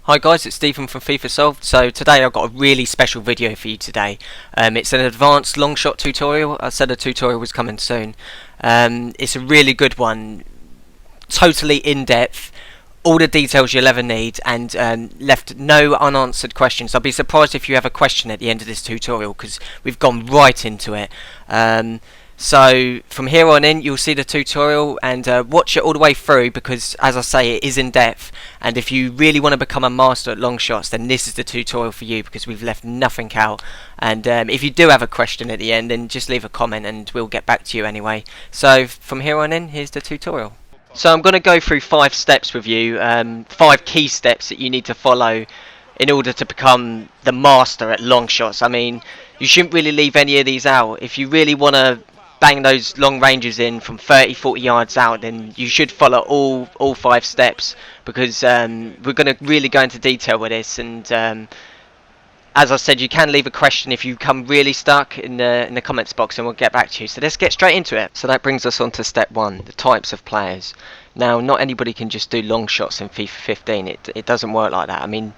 Hi guys, it's Stephen from FIFA Solved. So today I've got a really special video for you today. It's an advanced long shot tutorial. I said a tutorial was coming soon. It's a really good one, totally in depth, all the details you'll ever need, and left no unanswered questions. I'll be surprised if you have a question at the end of this tutorial because we've gone right into it. So from here on in you'll see the tutorial and watch it all the way through, because as I say, it is in depth, and if you really want to become a master at long shots, then this is the tutorial for you, because we've left nothing out. And if you do have a question at the end, then just leave a comment and we'll get back to you anyway. So from here on in, here's the tutorial. So I'm going to go through 5 steps with you, 5 key steps that you need to follow in order to become the master at long shots. I mean, you shouldn't really leave any of these out. If you really want to bang those long ranges in from 30-40 yards out, then you should follow all 5 steps, because we're going to really go into detail with this. And as I said, you can leave a question if you come really stuck in the comments box, and we'll get back to you. So let's get straight into it. So that brings us on to step 1, the types of players. Now, not anybody can just do long shots in FIFA 15. It doesn't work like that. I mean,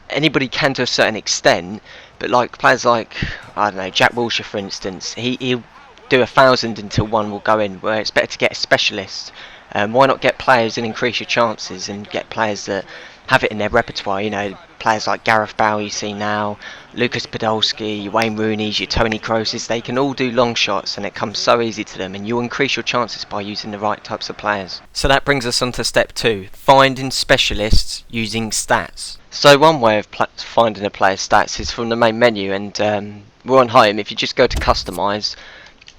anybody can to a certain extent, but like players like, I don't know, Jack Wilshere for instance, he'll do 1,000 until one will go in, where it's better to get a specialist. Why not get players and increase your chances, and get players that have it in their repertoire? You know, players like Gareth Bale you see now, Lucas Podolski, your Wayne Rooney's, your Tony Kroos's, they can all do long shots and it comes so easy to them, and you'll increase your chances by using the right types of players. So that brings us on to step 2, finding specialists using stats. So one way of finding a player's stats is from the main menu, and we're on home. If you just go to customise,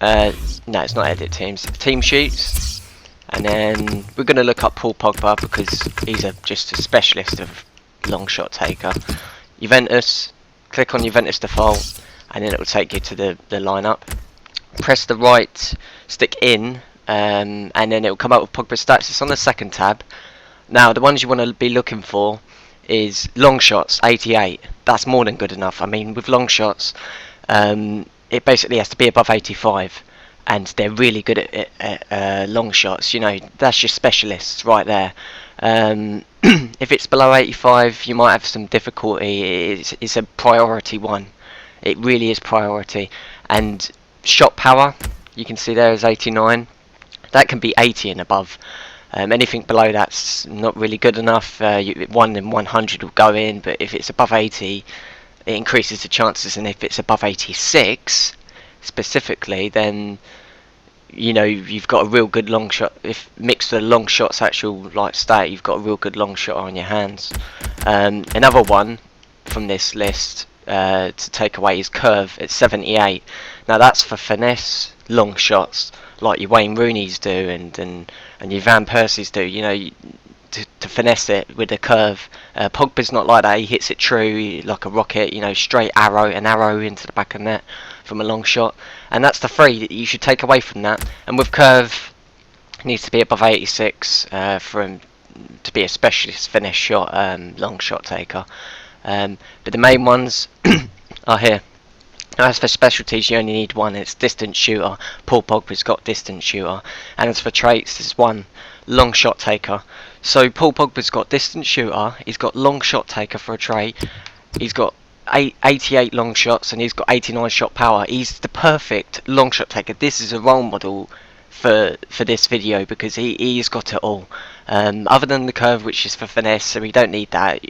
no, it's not edit teams, team sheets, and then we're going to look up Paul Pogba, because he's just a specialist of long shot taker. Juventus, click on Juventus default, and then it will take you to the lineup. Press the right stick in, and then it will come up with Pogba's stats. It's on the second tab. Now the ones you want to be looking for is long shots 88. That's more than good enough. I mean, with long shots, it basically has to be above 85, and they're really good at long shots. You know, that's your specialists right there. If it's below 85, you might have some difficulty. It's a priority one. It really is priority. And shot power, you can see there is 89. That can be 80 and above. Anything below that's not really good enough. 1 in 100 will go in, but if it's above 80, it increases the chances. And if it's above 86 specifically, then you know you've got a real good long shot. If mixed with a long shot's actual like stat, you've got a real good long shot on your hands. Another one from this list to take away is curve at 78. Now that's for finesse long shots, like your Wayne Rooney's do and your Van Persie's do. You know, to finesse it with the curve. Pogba's not like that. He hits it true like a rocket. You know, straight arrow, an arrow into the back of the net from a long shot. And that's the 3 that you should take away from that. And with curve, it needs to be above 86 for him to be a specialist finesse shot long shot taker. But the main ones are here. As for specialties, you only need one. It's distance shooter. Paul Pogba's got distance shooter. And as for traits, there's one, long shot taker. So Paul Pogba's got distance shooter, he's got long shot taker for a trait, he's got 88 long shots, and he's got 89 shot power. He's the perfect long shot taker. This is a role model for this video, because he's got it all. Other than the curve, which is for finesse, so we don't need that.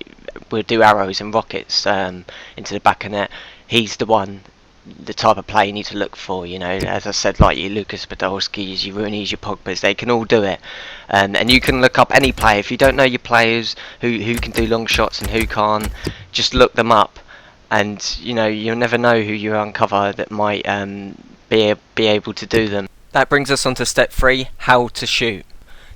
We'll do arrows and rockets into the back of net. He's the type of player you need to look for. You know, as I said, like your Lucas Podolski's, your Rooney's, your Pogba's, they can all do it. And you can look up any player. If you don't know your players who can do long shots and who can't, just look them up, and you know, you'll never know who you uncover that might be able to do them. That brings us on to step 3, how to shoot.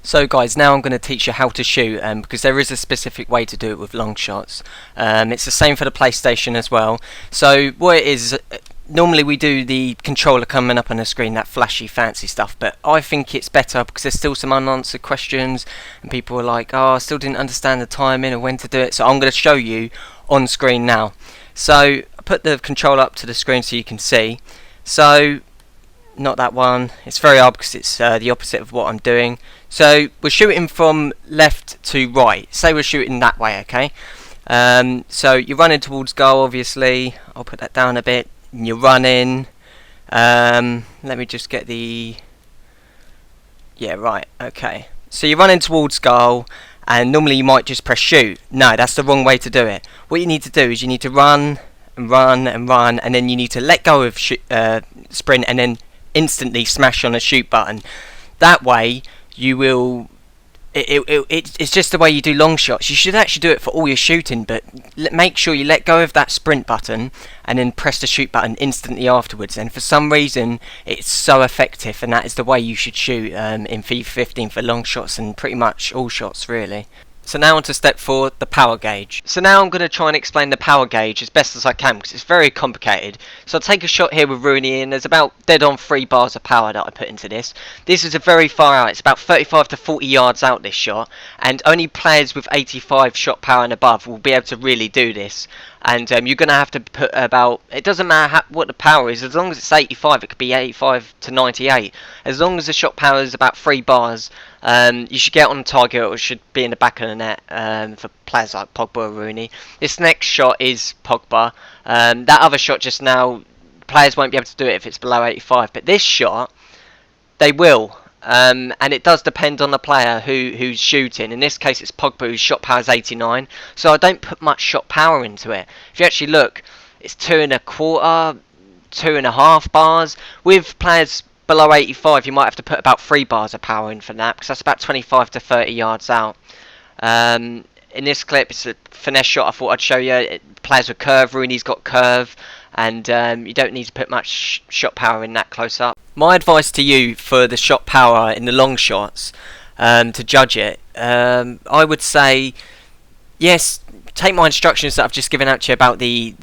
So guys, now I'm going to teach you how to shoot, because there is a specific way to do it with long shots. It's the same for the PlayStation as well. So what it is, normally we do the controller coming up on the screen, that flashy fancy stuff, but I think it's better because there's still some unanswered questions and people are like, oh, I still didn't understand the timing or when to do it. So I'm going to show you on screen now. So I put the controller up to the screen so you can see. So not that one, it's very hard because it's the opposite of what I'm doing. So we're shooting from left to right. Say we're shooting that way, okay? So you're running towards goal, obviously. I'll put that down a bit. And you're running. Let me just get the... Yeah, right, okay. So you're running towards goal, and normally you might just press shoot. No, that's the wrong way to do it. What you need to do is you need to run and run and run, and then you need to let go of sprint and then instantly smash on a shoot button. That way you will... It's just the way you do long shots. You should actually do it for all your shooting, but make sure you let go of that sprint button and then press the shoot button instantly afterwards. And for some reason it's so effective, and that is the way you should shoot in FIFA 15 for long shots and pretty much all shots really. So now on to step 4, the power gauge. So now I'm going to try and explain the power gauge as best as I can, because it's very complicated. So I'll take a shot here with Rooney, and there's about dead on 3 bars of power that I put into this. This is a very far out, it's about 35 to 40 yards out, this shot, and only players with 85 shot power and above will be able to really do this. And you're going to have to put about, it doesn't matter what the power is, as long as it's 85, it could be 85 to 98. As long as the shot power is about 3 bars, you should get on target, or it should be in the back of the net for players like Pogba or Rooney. This next shot is Pogba. That other shot just now, players won't be able to do it if it's below 85, but this shot, they will. And it does depend on the player who's shooting. In this case it's Pogba, whose shot power is 89, so I don't put much shot power into it. If you actually look, it's 2.25, 2.5 bars. With players below 85 you might have to put about 3 bars of power in for that, because that's about 25 to 30 yards out. In this clip it's a finesse shot I thought I'd show you. Players with curve, Rooney's got curve, and you don't need to put much shot power in that close up. My advice to you for the shot power in the long shots, to judge it, I would say, yes, take my instructions that I've just given out to you about the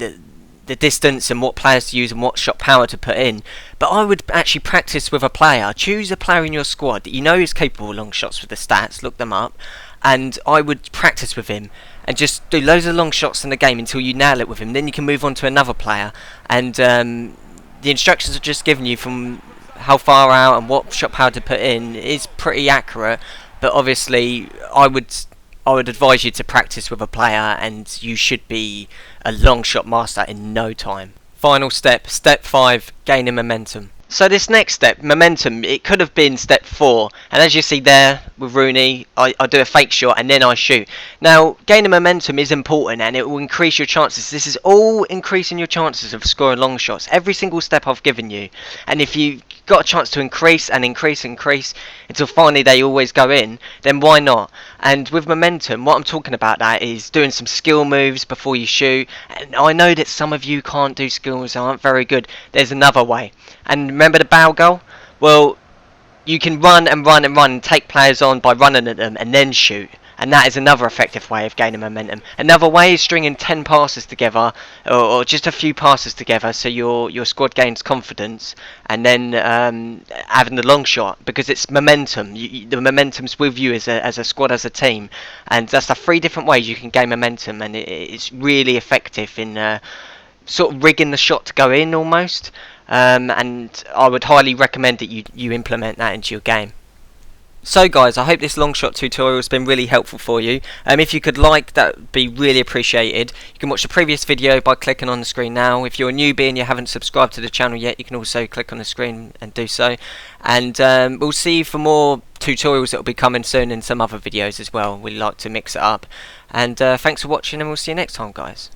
distance and what players to use and what shot power to put in, but I would actually practice with a player. Choose a player in your squad that you know is capable of long shots with the stats, look them up, and I would practice with him and just do loads of long shots in the game until you nail it with him. Then you can move on to another player, and the instructions I've just given you from how far out and what shot power to put in is pretty accurate, but obviously I would advise you to practice with a player, and you should be a long shot master in no time. Final step, step 5, gaining momentum. So this next step, momentum, it could have been step 4, and as you see there with Rooney, I do a fake shot and then I shoot. Now gaining momentum is important, and it will increase your chances. This is all increasing your chances of scoring long shots, every single step I've given you. And if you've got a chance to increase and increase until finally they always go in, then why not? And with momentum, what I'm talking about that is doing some skill moves before you shoot. And I know that some of you can't do skill moves, aren't very good. There's another way. And remember the bow goal? Well, you can run and run and run and take players on by running at them and then shoot. And that is another effective way of gaining momentum. Another way is stringing 10 passes together, or just a few passes together, so your squad gains confidence, and then having the long shot, because it's momentum. The momentum's with you as a squad, as a team, and that's the 3 different ways you can gain momentum, and it's really effective in sort of rigging the shot to go in almost. And I would highly recommend that you implement that into your game. So guys, I hope this long shot tutorial has been really helpful for you. If you could like, that would be really appreciated. You can watch the previous video by clicking on the screen now. If you're a newbie and you haven't subscribed to the channel yet, you can also click on the screen and do so. And we'll see you for more tutorials that will be coming soon, in some other videos as well. We like to mix it up. And thanks for watching, and we'll see you next time, guys.